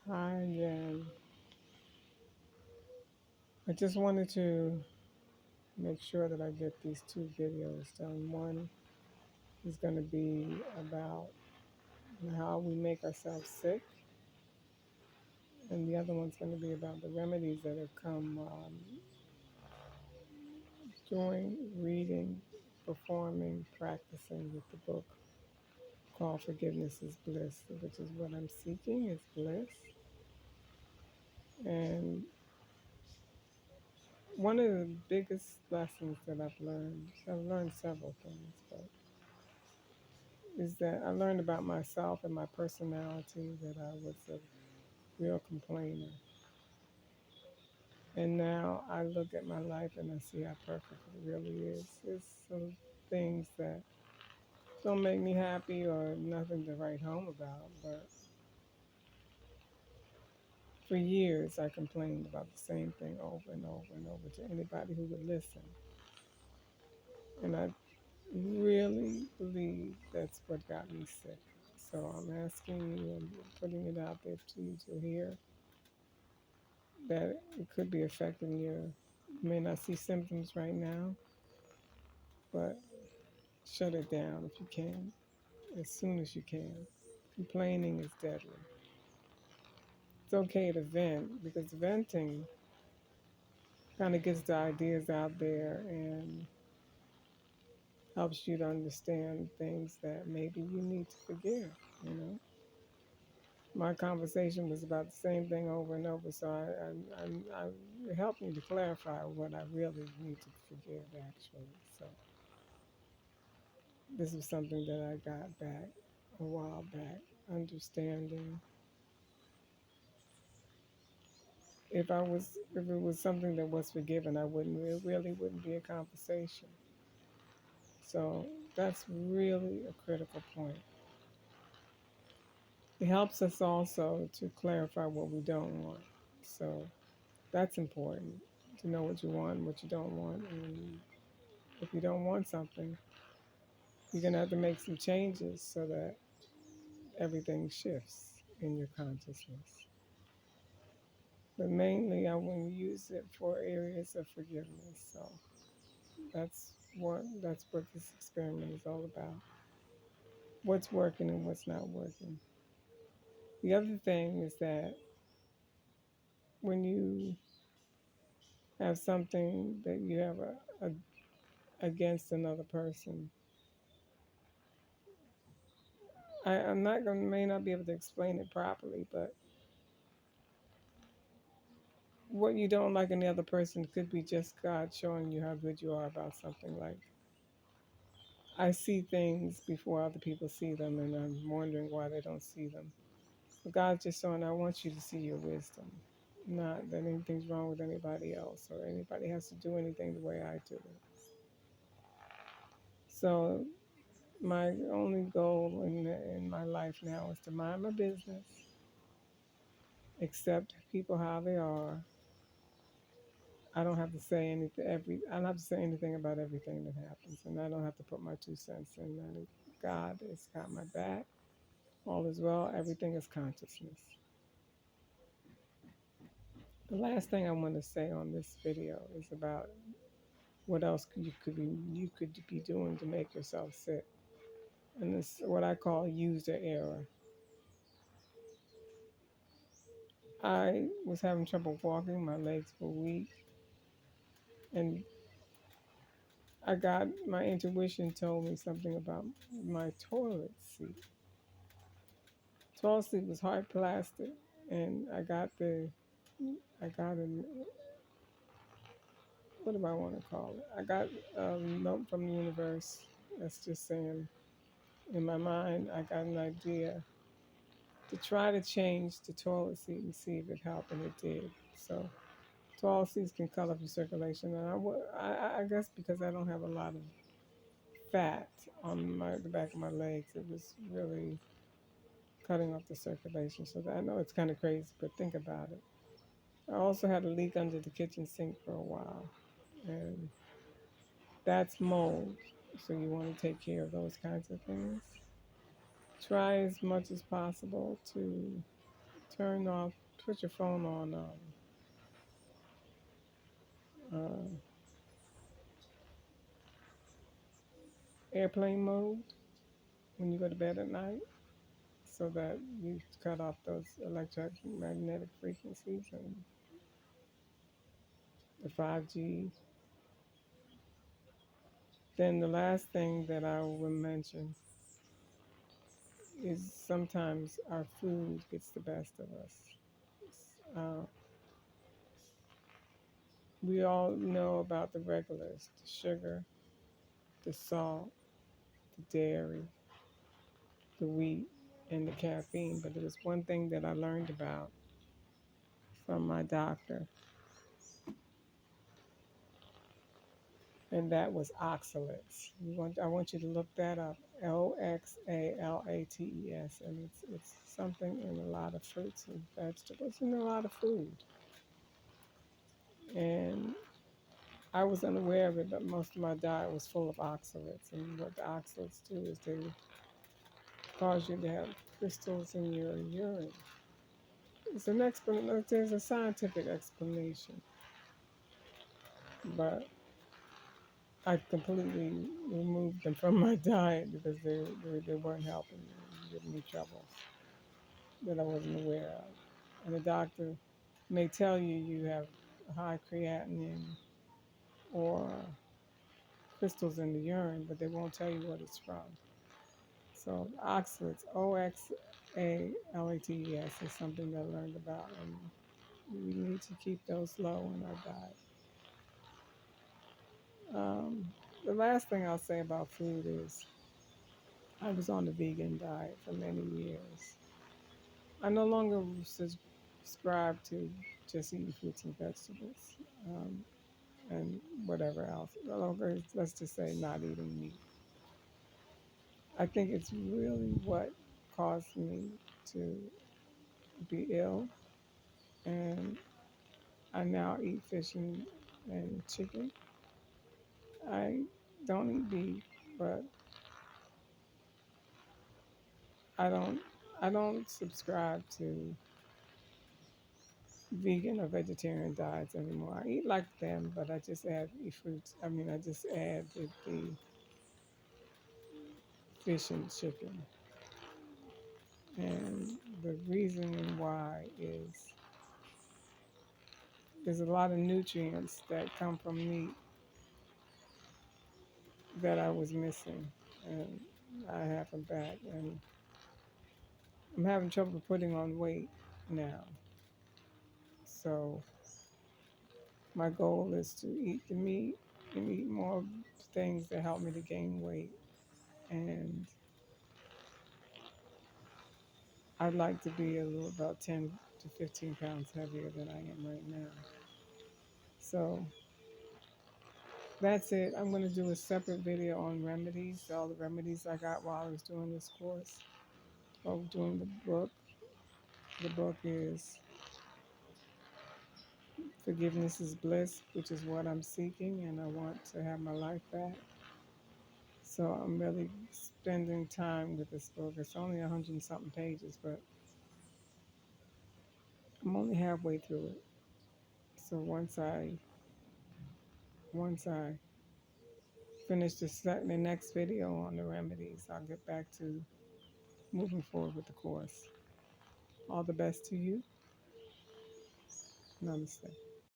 Hi again. I just wanted to make sure that I get these two videos done. One is going to be about how we make ourselves sick, and the other one's going to be about the remedies that have come doing, reading, performing, practicing with the book called Forgiveness is Bliss, which is what I'm seeking is bliss. And one of the biggest lessons that I've learned several things, but is that I learned about myself and my personality that I was a real complainer. And now I look at my life and I see how perfect it really is. There's some things that don't make me happy or nothing to write home about, but for years I complained about the same thing over and over and over to anybody who would listen. And I really believe that's what got me sick. So I'm asking you and putting it out there to you to hear that it could be affecting you may not see symptoms right now, but shut it down if you can, as soon as you can. Complaining is deadly. It's okay to vent because venting kind of gets the ideas out there and helps you to understand things that maybe you need to forgive, you know? My conversation was about the same thing over and over, so it helped me to clarify what I really need to forgive, actually. So this was something that I got back a while back, understanding if it was something that was forgiven, I wouldn't it really wouldn't be a conversation. So that's really a critical point. It helps us also to clarify what we don't want. So that's important to know what you want and what you don't want. And if you don't want something, you're gonna have to make some changes so that everything shifts in your consciousness. But mainly I want to use it for areas of forgiveness. So that's what this experiment is all about. What's working and what's not working. The other thing is that when you have something that you have against another person, I'm not gonna may not be able to explain it properly, but what you don't like in the other person could be just God showing you how good you are about something. Like I see things before other people see them, and I'm wondering why they don't see them. But God's just showing, I want you to see your wisdom. Not that anything's wrong with anybody else or anybody has to do anything the way I do it. So my only goal in my life now is to mind my business, accept people how they are. I don't have to say anything. I don't have to say anything about everything that happens, and I don't have to put my 2 cents in that. God has got my back. All is well. Everything is consciousness. The last thing I want to say on this video is about what else you could be doing to make yourself sick, and it's what I call user error. I was having trouble walking; my legs were weak, and I got my intuition told me something about my toilet seat. Toilet seat was hard plastic, and I got a, what do I want to call it? I got a note from the universe that's just saying, in my mind, I got an idea to try to change the toilet seat and see if it helped, and it did. So toilet seats can cut off your circulation, and I guess because I don't have a lot of fat on the back of my legs, it was really cutting off the circulation. So I know it's kind of crazy, but think about it. I also had a leak under the kitchen sink for a while, and that's mold. So you want to take care of those kinds of things. Try as much as possible to turn off, put your phone on uh, airplane mode when you go to bed at night, so that you cut off those electromagnetic frequencies and the 5G. Then the last thing that I will mention is sometimes our food gets the best of us. Uh, we all know about the regulars, the sugar, the salt, the dairy, the wheat, and the caffeine. But there was one thing that I learned about from my doctor, and that was oxalates. I want you to look that up. Oxalates, and it's something in a lot of fruits and vegetables and a lot of food. And I was unaware of it, but most of my diet was full of oxalates. And what the oxalates do is they cause you to have crystals in your urine. It's an explanation. There's a scientific explanation, but I completely removed them from my diet because they weren't helping me, giving me trouble that I wasn't aware of. And the doctor may tell you you have high creatinine or crystals in the urine, but they won't tell you what it's from. So oxalates, Oxalates, is something that I learned about, and we need to keep those low in our diet. The last thing I'll say about food is I was on the vegan diet for many years. I no longer subscribe to just eating fruits and vegetables and whatever else. No longer, let's just say, not eating meat. I think it's really what caused me to be ill, and I now eat fish and chicken. I don't eat beef, but I don't I don't subscribe to vegan or vegetarian diets anymore. I eat like them, but I just add the fruits. I mean, I just add the fish and chicken. And the reasoning why is there's a lot of nutrients that come from meat that I was missing, and I have them back. And I'm having trouble putting on weight now. So my goal is to eat the meat and eat more things that help me to gain weight. And I'd like to be a little about 10 to 15 pounds heavier than I am right now. So that's it. I'm going to do a separate video on remedies, all the remedies I got while I was doing this course, or doing the book. The book is Forgiveness is Bliss, which is what I'm seeking, and I want to have my life back. So I'm really spending time with this book. It's only 100 and something pages, but I'm only halfway through it. So once I finish the next video on the remedies, I'll get back to moving forward with the course. All the best to you. Namaste.